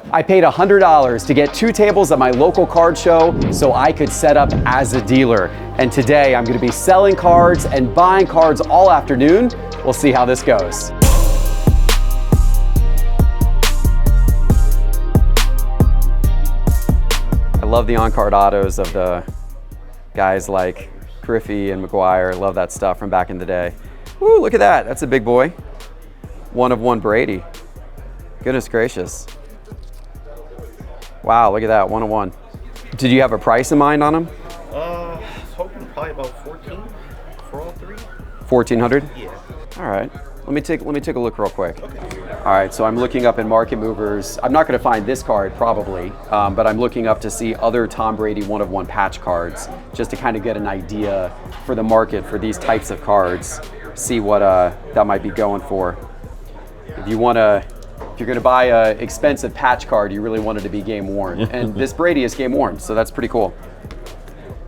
I paid $100 to get 2 tables at my local card show so I could set up as a dealer. And today I'm going to be selling cards and buying cards all afternoon. We'll see how this goes. I love the on-card autos of the guys like Griffey and McGuire. Love that stuff from back in the day. Woo, look at that. That's a big boy. 1 of 1 Brady. Goodness gracious. Wow, look at that, 1 of 1. Did you have a price in mind on them? I was hoping probably about 14 for all 3. 1,400? Yeah. All right. Let me take a look real quick. Okay. All right, so I'm looking up in Market Movers. I'm not going to find this card probably, but I'm looking up to see other Tom Brady 1 of 1 patch cards, just to kind of get an idea for the market for these types of cards. See what that might be going for. If you're going to buy an expensive patch card, you really want it to be game worn, and this Brady is game worn, so that's pretty cool.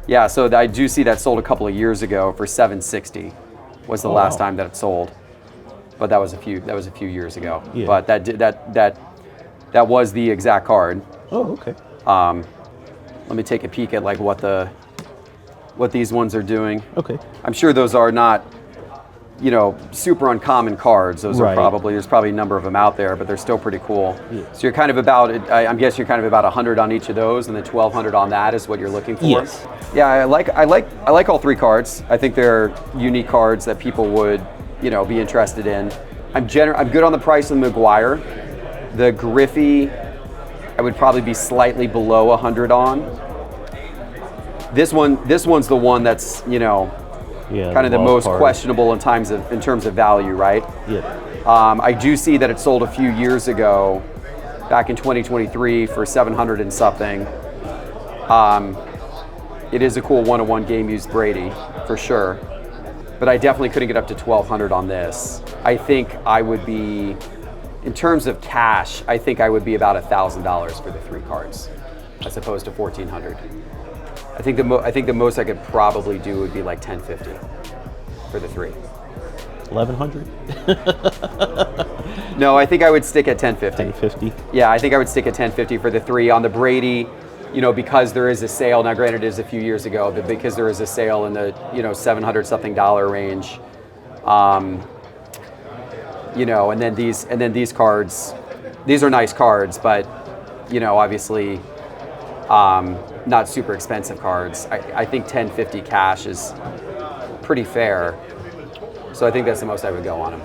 Yeah, so I do see that sold a couple of years ago for $760. Was the last time that it sold. But that was a few years ago. Yeah. But that was the exact card. Oh, okay. Let me take a peek at like what these ones are doing. Okay. I'm sure those are not, super uncommon cards. Those are there's probably a number of them out there, but they're still pretty cool. Yeah. So you're kind of about, I'm guessing you're kind of about 100 on each of those, and then 1,200 on that is what you're looking for. Yes. Yeah, I like all 3 cards. I think they're unique cards that people would be interested in. I'm good on the price of the McGuire. The Griffey, I would probably be slightly below 100 on. This one's the one that's kind of the most questionable in terms of value, right? Yeah. I do see that it sold a few years ago, back in 2023 for 700 and something. It is a cool 1 of 1 game used Brady for sure. But I definitely couldn't get up to 1,200 on this. I think I would be, in terms of cash, I think I would be about $1,000 for the 3 cards, as opposed to 1,400. I think the most I could probably do would be like 1,050 for the 3. 1,100? No, I think I would stick at 1,050. 1,050? Yeah, I think I would stick at 1,050 for the 3 on the Brady. Because there is a sale, now granted it is a few years ago, but because there is a sale in the, $700 something range, and then these cards, these are nice cards, but, obviously, not super expensive cards. I think 1,050 cash is pretty fair, so I think that's the most I would go on them.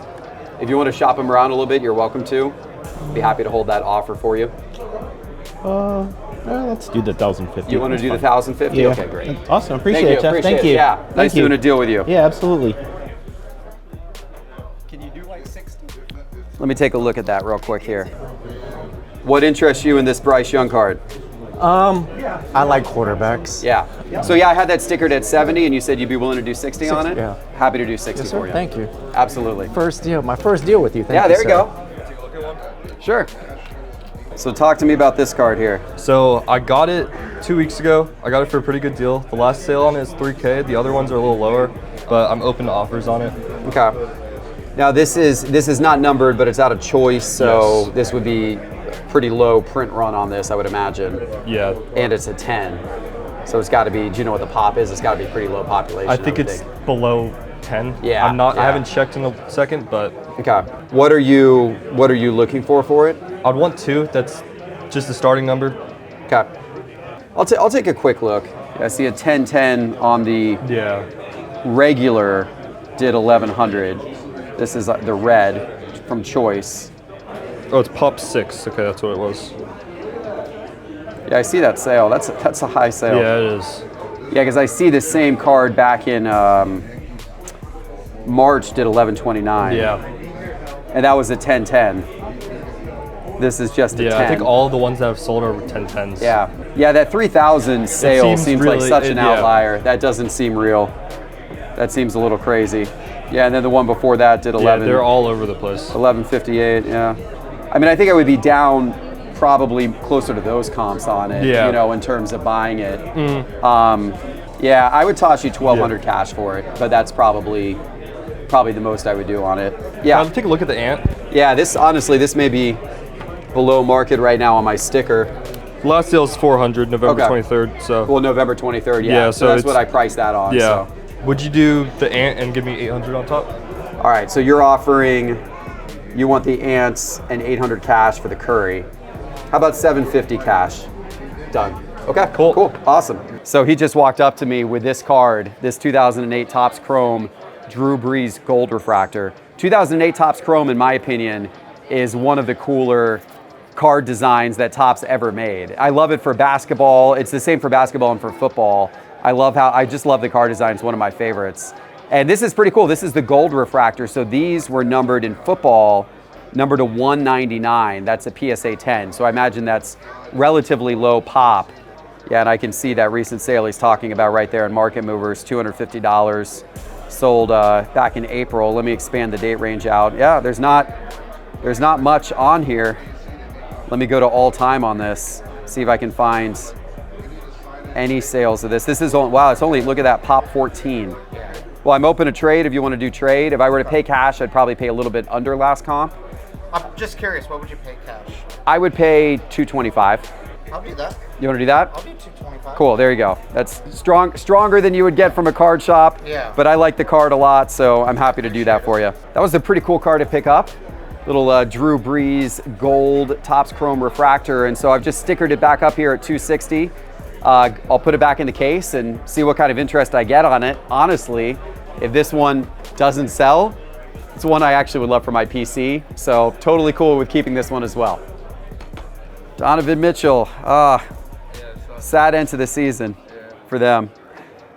If you want to shop them around a little bit, you're welcome to. Be happy to hold that offer for you. Let's do the 1,050. You want to do the 1,050? Yeah. Okay, great. Awesome. Appreciate it, Geoff. Thank you. Yeah, nice doing a deal with you. Yeah, absolutely. Can you do like 60? Let me take a look at that real quick here. What interests you in this Bryce Young card? I like quarterbacks. Yeah. So I had that stickered at 70, and you said you'd be willing to do 60 on it? Yeah. Happy to do 60 Yes, for sir. you. Thank you. Absolutely. My first deal with you. Thank you, There you sir. go. Sure. So talk to me about this card here. So I got it 2 weeks ago. I got it for a pretty good deal. The last sale on it is $3K. The other ones are a little lower, but I'm open to offers on it. Okay. Now this is not numbered, but it's out of choice, so This would be pretty low print run on this, I would imagine. Yeah. And it's a 10, so it's got to be. Do you know what the pop is? It's got to be pretty low population. I think it's below 10. Yeah. I haven't checked in a second, but. Okay. What are you looking for it? I'd want 2. That's just the starting number. Okay. I'll take a quick look. I see a 1010 on the regular did 1,100. This is the red from Choice. Oh, it's Pop 6. Okay, that's what it was. Yeah, I see that sale. That's a high sale. Yeah, it is. Yeah, because I see the same card back in March did 1129. Yeah. And that was a 1010. This is just a 10. I think all the ones that have sold are 1010s. Yeah. Yeah, that 3,000 sale seems like such an outlier. That doesn't seem real. That seems a little crazy. Yeah, and then the one before that did 11. Yeah, they're all over the place. 1158, yeah. I mean, I think I would be down probably closer to those comps on it, in terms of buying it. Yeah, I would toss you 1,200 cash for it, but that's probably the most I would do on it. Yeah. Take a look at the ant. Yeah, this may be below market right now on my sticker. Last sale is 400, November Okay. 23rd. So Well, November 23rd, yeah. Yeah, so so that's it's- what I priced that on. yeah. So. Would you do the ant and give me 800 on top? All right, so you're offering, you want the ants and 800 cash for the curry. How about 750 cash? Done. Okay, cool, awesome. So he just walked up to me with this card, this 2008 Topps Chrome Drew Brees Gold Refractor. 2008 Topps Chrome, in my opinion, is one of the cooler card designs that Topps ever made. I love it for basketball. It's the same for basketball and for football. I just love the card design. It's one of my favorites. And this is pretty cool. This is the gold refractor. So these were numbered in football, numbered to 199. That's a PSA 10. So I imagine that's relatively low pop. Yeah, and I can see that recent sale he's talking about right there in Market Movers, $250, sold back in April. Let me expand the date range out. Yeah, there's not much on here. Let me go to all time on this, see if I can find any sales of this. This is, wow, it's only, look at that, pop 14. Well, I'm open to trade if you want to do trade. If I were to pay cash, I'd probably pay a little bit under last comp. I'm just curious, what would you pay cash? I would pay $225. I'll do that. You want to do that? I'll do $225. Cool, there you go. That's stronger than you would get from a card shop. Yeah. But I like the card a lot, so I'm happy to do that for you. That was a pretty cool card to pick up. Little Drew Brees Gold Topps Chrome Refractor. And so I've just stickered it back up here at $260. I'll put it back in the case and see what kind of interest I get on it. Honestly, if this one doesn't sell, it's one I actually would love for my PC. So totally cool with keeping this one as well. Donovan Mitchell, sad end to the season for them.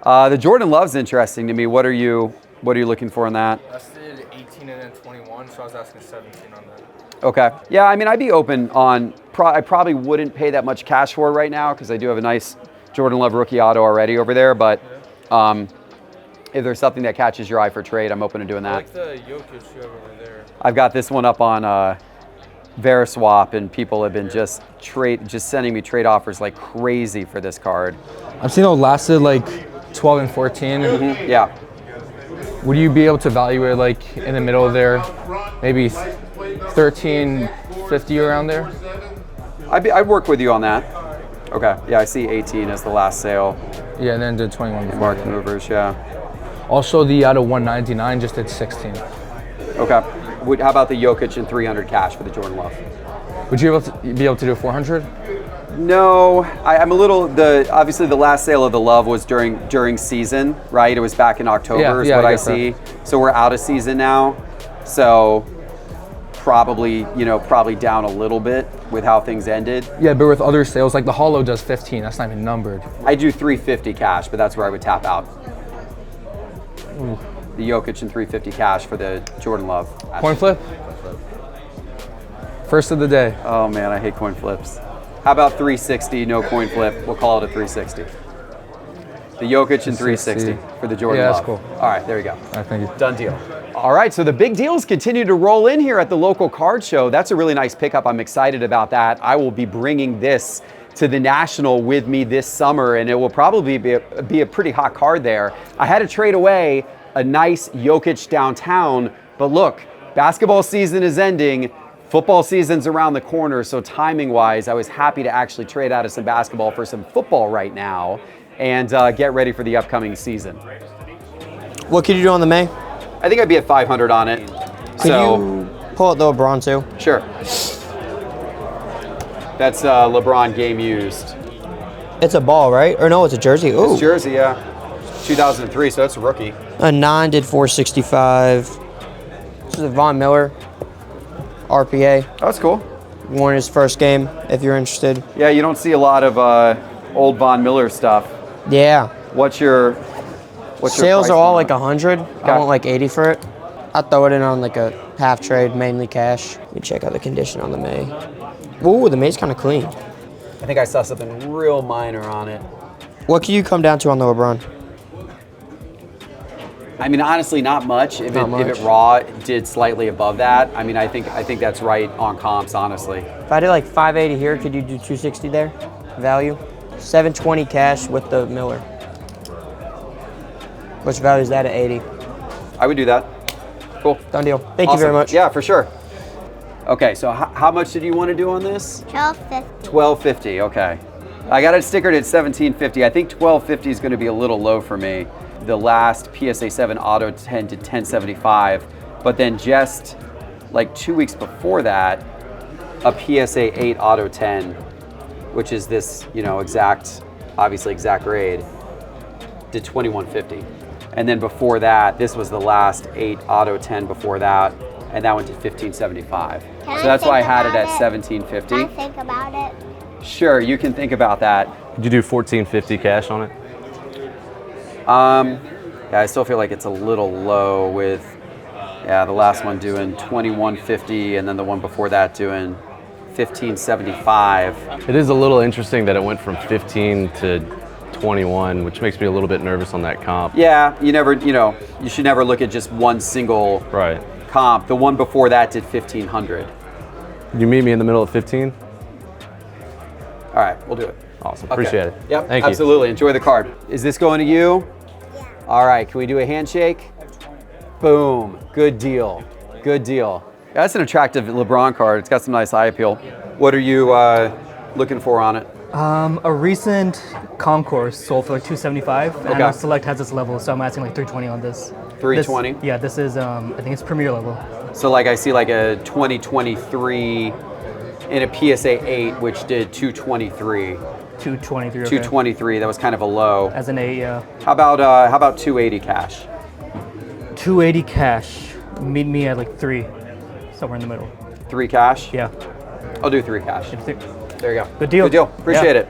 The Jordan Love's interesting to me. What are you looking for in that? I did 18 and then 21, so I was asking 17 on that. Okay. Yeah, I mean, I'd be open on, I probably wouldn't pay that much cash for it right now because I do have a nice Jordan Love rookie auto already over there. But if there's something that catches your eye for trade, I'm open to doing that. I like the Jokic you have over there. I've got this one up on Veriswap, and people have been just sending me trade offers like crazy for this card. I've seen it lasted like 12 and 14. Mm-hmm. Yeah. Would you be able to evaluate like in the middle of there, maybe 1350 around there? I'd work with you on that. Okay. Yeah, I see 18 as the last sale. Yeah, and then did 21 before. Market Movers, yeah. Also, the out of 199 just did 16. Okay. How about the Jokic and 300 cash for the Jordan Love? Would you be able to do 400? No, I'm a little, obviously the last sale of the Love was during season, right? It was back in October is what I see. So we're out of season now. So probably down a little bit with how things ended. Yeah, but with other sales, like the Holo does 15, that's not even numbered. I do 350 cash, but that's where I would tap out. Ooh. The Jokic and 350 cash for the Jordan Love. Coin flip? First of the day. Oh man, I hate coin flips. How about 360, no coin flip? We'll call it a 360. The Jokic and 360 for the Jordan Love. Yeah, that's cool. All right, there you go. All right, thank you. Done deal. All right, so the big deals continue to roll in here at the local card show. That's a really nice pickup. I'm excited about that. I will be bringing this to the National with me this summer, and it will probably be a pretty hot card there. I had to trade away a nice Jokic downtown, but look, basketball season is ending. Football season's around the corner, so timing-wise, I was happy to actually trade out of some basketball for some football right now and get ready for the upcoming season. What could you do on the May? I think I'd be at 500 on it. Could you pull out the LeBron too? Sure. That's LeBron game used. It's a ball, right? Or no, it's a jersey. Ooh. It's jersey, yeah. 2003, so that's a rookie. A 9 did 465. This is a Von Miller RPA. Oh, that's cool. Won his first game, if you're interested. Yeah, you don't see a lot of old Von Miller stuff. Yeah. What's your Sales price are all on like it? 100. Okay. I want like 80 for it. I throw it in on like a half trade, mainly cash. Let me check out the condition on the May. Ooh, the May's kind of clean. I think I saw something real minor on it. What can you come down to on the LeBron? I mean, honestly, not much. If Not it much. raw did slightly above that, I mean, I think that's right on comps, honestly. If I did like 580 here, could you do 260 there? Value? 720 cash with the Miller. Which value is that at 80? I would do that. Cool. Done deal. Thank you very much. Yeah, for sure. Okay, so how much did you want to do on this? $12.50. $12.50. Okay. I got it stickered at $17.50. I think $12.50 is going to be a little low for me. The last PSA 7 Auto 10 to $10.75, but then just like 2 weeks before that, a PSA 8 Auto 10, which is this, you know, obviously exact grade, did $21.50. And then before that, this was the last 8 Auto 10 before that, and that went to $15.75. So that's why I had it at $17.50. Can I think about it? Sure, you can think about that. Did you do $14.50 cash on it? Yeah, I still feel like it's a little low with, the last one doing $21.50, and then the one before that doing $15.75. It is a little interesting that it went from 15 to 21, which makes me a little bit nervous on that comp. Yeah, you should never look at just one single comp. The one before that did 1,500. Can you meet me in the middle of 15? All right, we'll do it. Awesome, appreciate it. Yep, Thank you. absolutely. Enjoy the card. Is this going to you? Yeah. All right, can we do a handshake? Boom, good deal, good deal. That's an attractive LeBron card. It's got some nice eye appeal. What are you looking for on it? A recent concourse sold for like $275, and I know Okay. Select has this level, so I'm asking like $320 on this. 320? Yeah, this is, I think it's Premier level. So like I see like a 2023 in a PSA 8, which did 223. 223, okay. 223, that was kind of a low. As an 8, yeah. How about 280 cash? 280 cash. Meet me at like 3, somewhere in the middle. 3 cash? Yeah. I'll do 3 cash. There you go. Good deal. Good deal. Appreciate Yeah. it.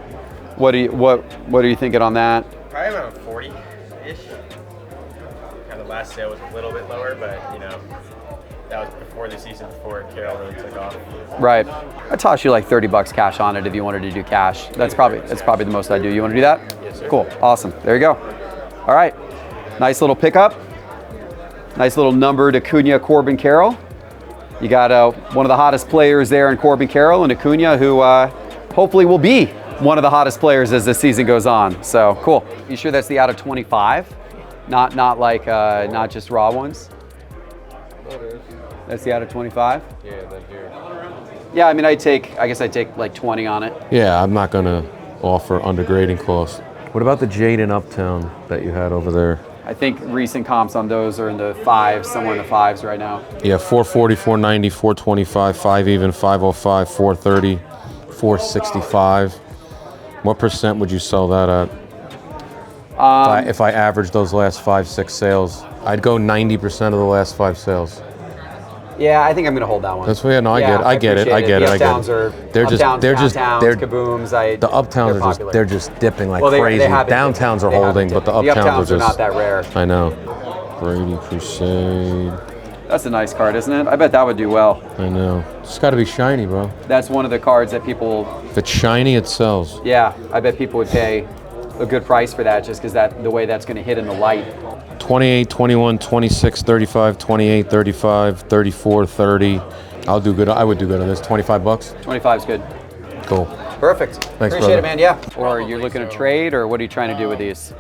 What are you thinking on that? Probably around 40-ish. Kind of last sale was a little bit lower, but that was before the season before Carroll really took off. Right. I'd toss you like $30 cash on it if you wanted to do cash. That's probably the most I do. You want to do that? Yes, sir. Cool. Awesome. There you go. All right. Nice little pickup. Nice little numbered Acuna, Corbin, Carroll. You got one of the hottest players there in Corbin, Carroll, and Acuna, who hopefully will be one of the hottest players as the season goes on. So cool. You sure that's the out of 25? Not just raw ones? That's the out of 25? Yeah, that here. Yeah, I mean, I guess I'd take like 20 on it. Yeah, I'm not gonna offer undergrading costs. What about the Jade in Uptown that you had over there? I think recent comps on those are in the 5s, somewhere in the 5s right now. Yeah, 440, 490, 425, 5 even, 505, 430, 465. What percent would you sell that at? If I average those last 5-6 sales, I'd go 90% of the last 5 sales. Yeah, I think I'm gonna hold that one. That's what. Yeah, no, I get it. I get it. The Uptowns are Kabooms. The Uptowns are just, they're just dipping like crazy. They haven't Downtowns dipped. are holding, but the Uptowns are not that rare. I know. Brady Crusade. That's a nice card, isn't it? I bet that would do well. I know. It's got to be shiny, bro. That's one of the cards that people. If it's shiny, it sells. Yeah, I bet people would pay a good price for that, just because the way that's going to hit in the light. 28, 21, 26, 35, 28, 35, 34, 30. I'll do good. I would do good on this. $25. 25 is good. Cool. Perfect. Thanks, Appreciate brother. it, man. Yeah. Or you're looking to trade, or what are you trying to do with these?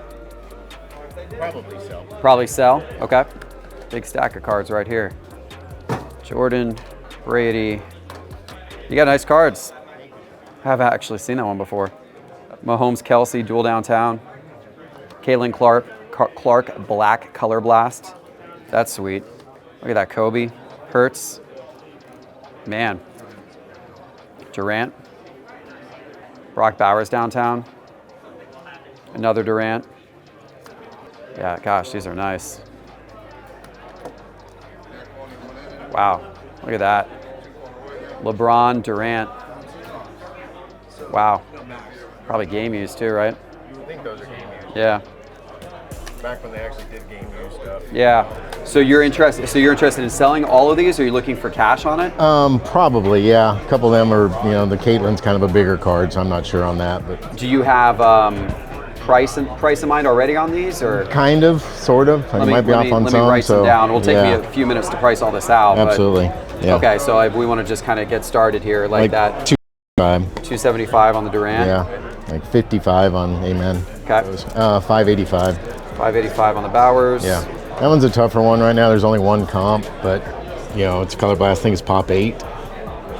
Probably sell. Probably sell. Okay. Big stack of cards right here. Jordan, Brady. You got nice cards. I haven't actually seen that one before. Mahomes, Kelsey, dual downtown. Caitlin Clark, black color blast. That's sweet. Look at that, Kobe. Hurts. Man. Durant. Brock Bowers downtown. Another Durant. Yeah, gosh, these are nice. Wow, look at that. LeBron, Durant. Wow. Probably game used too, right? I think those are game used. Yeah. Back when they actually did game used stuff. Yeah. So you're interested in selling all of these, or are you looking for cash on it? Probably, yeah. A couple of them are, the Caitlin's kind of a bigger card, so I'm not sure on that. But do you have price in mind already on these, or kind of, sort of? I might be off on some. Let me write some down. It'll take me a few minutes to price all this out. Absolutely. But, yeah. Okay, so if we want to just kind of get started here, like that. 275 on the Durant. Yeah. Like 55 on Amen. Okay. 585. 585 on the Bowers. Yeah. That one's a tougher one right now. There's only one comp, but it's color blast. I think it's Pop 8.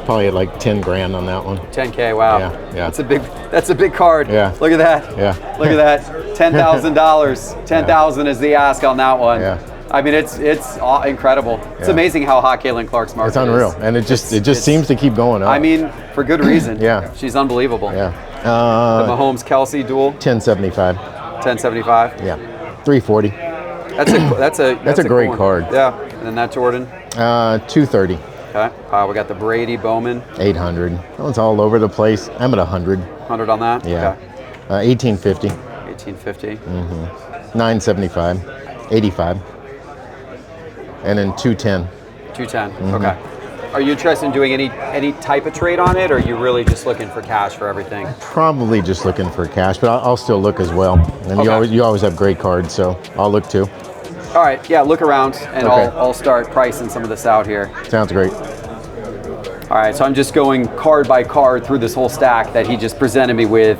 probably like 10 grand on that one. 10K, wow. Yeah. That's a big card. Yeah. Look at that. Yeah. Look at that. $10,000. 10,000 is the ask on that one. Yeah. I mean, it's incredible. It's amazing how hot Caitlin Clark's market is. It's unreal, and it just seems to keep going up. I mean, for good reason. Yeah. She's unbelievable. Yeah. The Mahomes-Kelsey duel. 1075. 1075. Yeah. 340. That's a great card. Yeah. And then that Jordan. 230. Okay. We got the Brady Bowman. 800. That one's all over the place. I'm at 100. 100 on that. Yeah. Okay. 1850. 1850. 975. 85. And then 210. 210. Okay. Are you interested in doing any type of trade on it, or are you really just looking for cash for everything? Probably just looking for cash, but I'll still look as well. And you always have great cards, so I'll look too. All right. Yeah. Look around, and I'll start pricing some of this out here. Sounds great. All right. So I'm just going card by card through this whole stack that he just presented me with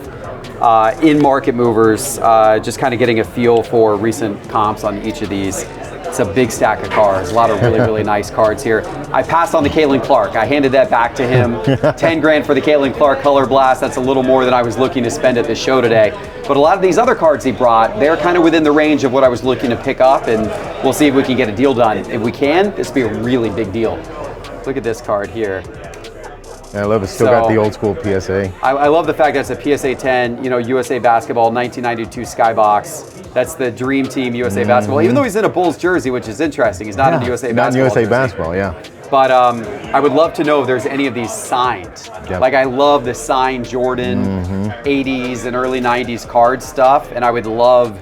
in Market Movers, just kind of getting a feel for recent comps on each of these. It's a big stack of cards, a lot of really, really nice cards here. I passed on the Caitlin Clark. I handed that back to him. 10 grand for the Caitlin Clark Color Blast. That's a little more than I was looking to spend at this show today. But a lot of these other cards he brought, they're kind of within the range of what I was looking to pick up, and we'll see if we can get a deal done. If we can, this will be a really big deal. Look at this card here. I love it. Still got the old school PSA. I love the fact that it's a PSA 10, USA Basketball 1992 Skybox. That's the Dream Team USA Basketball. Even though he's in a Bulls jersey, which is interesting, he's not in USA Basketball. Not in USA jersey. Basketball, yeah. But I would love to know if there's any of these signed. Yep. Like I love the signed Jordan 80s and early 90s card stuff, and I would love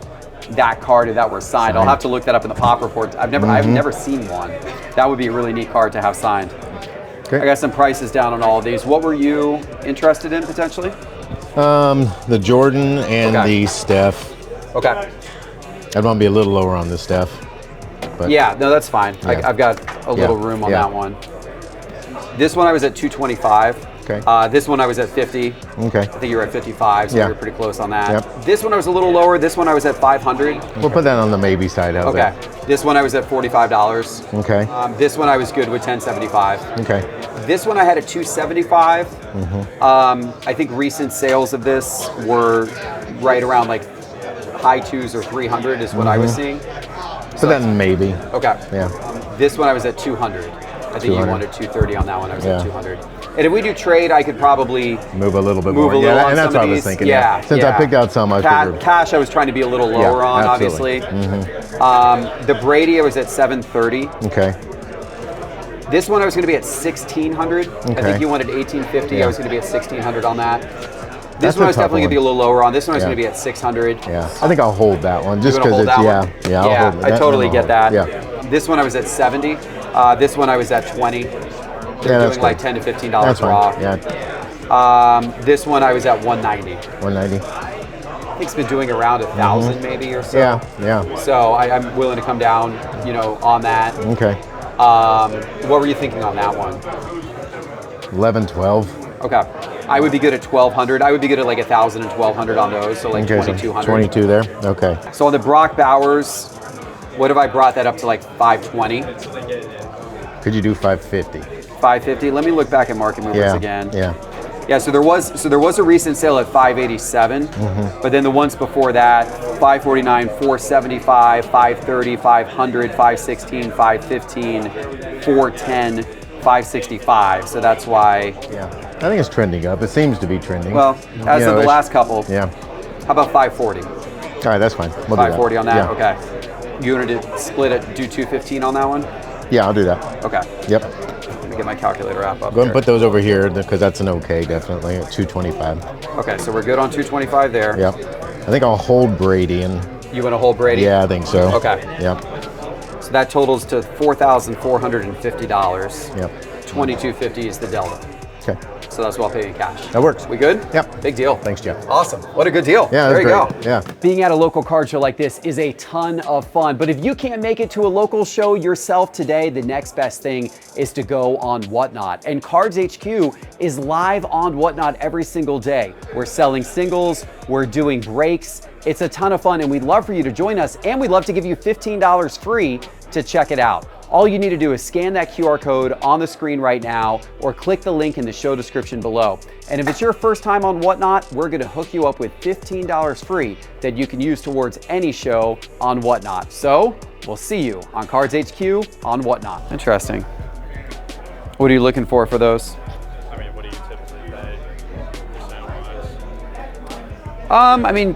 that card if that were signed. I'll have to look that up in the pop report. I've never seen one. That would be a really neat card to have signed. Okay. I got some prices down on all of these. What were you interested in potentially? The Jordan and the Steph. Okay. I'd want to be a little lower on the Steph. But yeah, no, that's fine. Yeah. I've got a little room on that one. This one I was at 225. Okay. This one I was at 50. Okay. I think you were at 55, so we were pretty close on that. Yep. This one I was a little lower. This one I was at 500. We'll put that on the maybe side. How's that? This one I was at $45. Okay. This one I was good with 1075. Okay. This one I had at 275. I think recent sales of this were right around like high 2s or 300 is what I was seeing. So then maybe. Okay. Yeah. This one I was at 200. I think you wanted 230 on that one. I was at 200. And if we do trade, I could probably move a little bit more. Yeah, and that's what I was thinking. Yeah. Since I picked out some, I figured. Cash, I was trying to be a little lower on, obviously. The Brady, I was at 730. Okay. This one I was going to be at 1600. I think you wanted 1850. I was going to be at 1600 on that. This one I was definitely going to be a little lower on. This one I was going to be at 600. Yeah. I think I'll hold that one just because it's I'll hold it. I totally get that. Yeah. This one I was at 70. This one I was at 20. They're doing like $10 to $15 off. Yeah. This one I was at 190. 190. I think it's been doing around 1,000 maybe or so. Yeah. So I'm willing to come down, on that. Okay. What were you thinking on that one? 11, 12. Okay. I would be good at 1,200. I would be good at like 1,000 and 1,200 on those. So like 2,200. 22 there. Okay. So on the Brock Bowers, what if I brought that up to like 520? Could you do 550? 550. Let me look back at Market Movers again. Yeah. So there was a recent sale at 587, but then the ones before that, 549, 475, 530, 500, 516, 515, 410, 565. So that's why. Yeah. I think it's trending up. It seems to be trending. Well, as of the last couple. Yeah. How about 540? All right, that's fine. We'll 540 on that. Yeah. Okay. You wanted to split it, do 215 on that one? Yeah, I'll do that. Okay. Yep. Let me get my calculator app up. Go ahead and put those over here because that's an okay, definitely at 225. Okay, so we're good on 225 there. Yep. I think I'll hold Brady and. You want to hold Brady? Yeah, I think so. Okay. Yep. So that totals to $4,450. Yep. $2,250 is the delta. Okay. So that's what I'll pay in cash. That works. We good? Yep. Big deal. Thanks, Geoff. Awesome. What a good deal. Yeah, there you go. Yeah. Being at a local card show like this is a ton of fun, but if you can't make it to a local show yourself today, the next best thing is to go on Whatnot. And Cards HQ is live on Whatnot every single day. We're selling singles, we're doing breaks. It's a ton of fun, and we'd love for you to join us, and we'd love to give you $15 free to check it out. All you need to do is scan that QR code on the screen right now or click the link in the show description below. And if it's your first time on Whatnot, we're gonna hook you up with $15 free that you can use towards any show on Whatnot. So we'll see you on Cards HQ on Whatnot. Interesting. What are you looking for those? I mean, what do you typically pay percent-wise? I mean,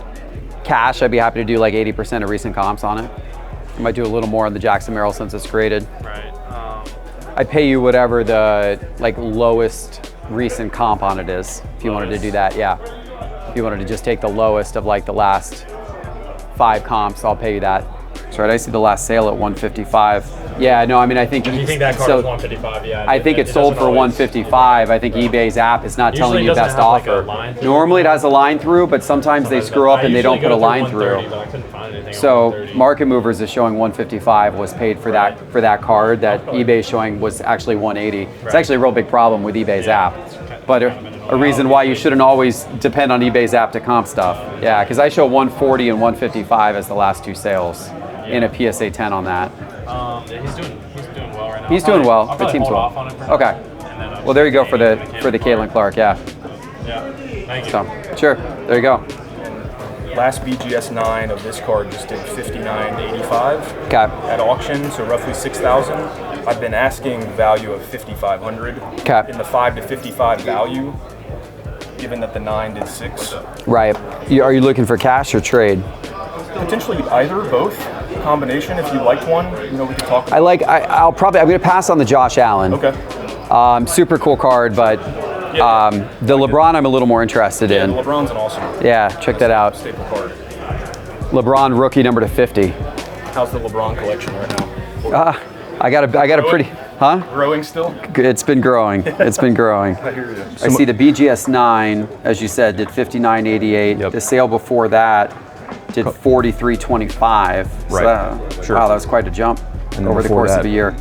cash, I'd be happy to do like 80% of recent comps on it. I might do a little more on the Jackson Merrill since it's graded. Right. I pay you whatever the like lowest recent comp on it is. If you wanted to do that, yeah. If you wanted to just take the lowest of like the last 5 comps, I'll pay you that. That's right, I see the last sale at 155. Yeah, no, I mean, I think... You think that card is 155, yeah. I think it sold for 155. I think eBay's app is not telling you best offer. Normally it has a line through, but sometimes they screw up and they don't put a line through. So Market Movers is showing 155 was paid for that card that eBay is showing was actually 180. It's actually a real big problem with eBay's app. But a reason why you shouldn't always depend on eBay's app to comp stuff. Yeah, because I show 140 and 155 as the last 2 sales in a PSA 10 on that. Yeah, he's doing well right now. He's doing well. The team's well. Okay. Well, there you go for the Caitlin Clark. Yeah. Yeah. Thank you. So, sure. There you go. Last BGS 9 of this card just did $59.85 at auction, so roughly $6,000. I've been asking value of $5,500 in the 5 to 55 value, given that the 9 did 6. Right. Are you looking for cash or trade? Potentially either, both. Combination. If you liked one, we could talk about I'm going to pass on the Josh Allen. Okay. Super cool card, but the LeBron I'm a little more interested in. LeBron's an awesome. Yeah, check that out. Staple card. LeBron rookie number /50. How's the LeBron collection right now? I got a pretty, huh? Growing still? It's been growing. It's been growing. I hear you. I see the BGS 9, as you said, did $59.88. The sale before that did $43.25. Right. So, wow, that was quite a jump over the course of a year.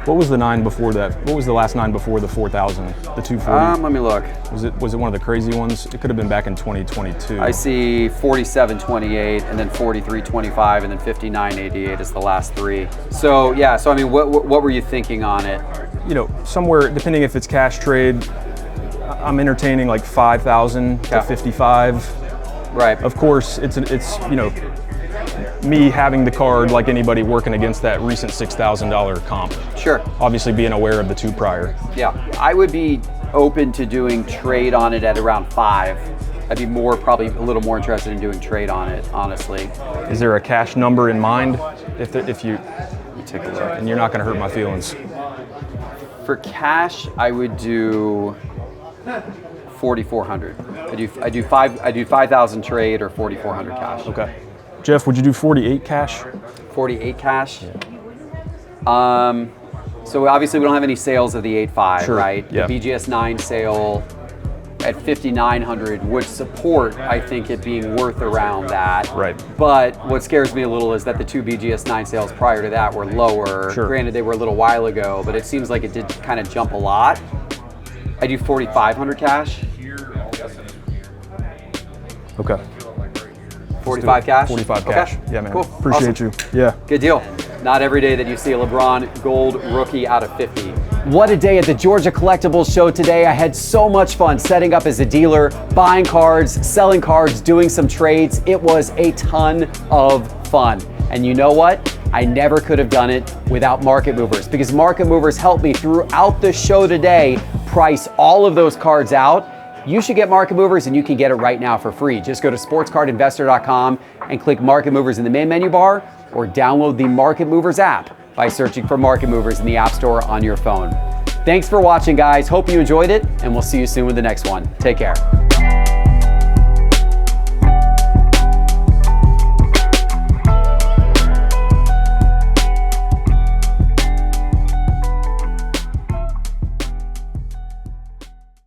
What was the 9 before that? What was the last 9 before the 4,000? The 240? Let me look. Was it one of the crazy ones? It could have been back in 2022. I see 47.28 and then 43.25 and then 59.88 is the last 3. So yeah, so I mean, what were you thinking on it? Somewhere, depending if it's cash trade, I'm entertaining like 5,000 to 55. Right. Of course, it's me having the card like anybody working against that recent $6,000 comp. Sure. Obviously being aware of the 2 prior. Yeah, I would be open to doing trade on it at around 5. I'd be probably a little more interested in doing trade on it, honestly. Is there a cash number in mind? If you Let me take a look. And you're not going to hurt my feelings. For cash, I would do 4,400. I do 5,000 trade or 4,400 cash. Okay. Geoff, would you do 48 cash? 48 cash? So obviously we don't have any sales of the 8.5, right? Yeah. The BGS 9 sale at 5,900 would support, I think, it being worth around that. Right. But what scares me a little is that the 2 BGS 9 sales prior to that were lower. Sure. Granted, they were a little while ago, but it seems like it did kind of jump a lot. I do 4,500 cash. Okay. 45 cash? 45 cash. Okay. Yeah, man. Cool. Appreciate you. Yeah. Good deal. Not every day that you see a LeBron gold rookie out of 50. What a day at the Georgia Collectibles Show today. I had so much fun setting up as a dealer, buying cards, selling cards, doing some trades. It was a ton of fun. And you know what? I never could have done it without Market Movers, because Market Movers helped me throughout the show today price all of those cards out. You should get Market Movers, and you can get it right now for free. Just go to sportscardinvestor.com and click Market Movers in the main menu bar, or download the Market Movers app by searching for Market Movers in the App Store on your phone. Thanks for watching, guys. Hope you enjoyed it, and we'll see you soon with the next one. Take care.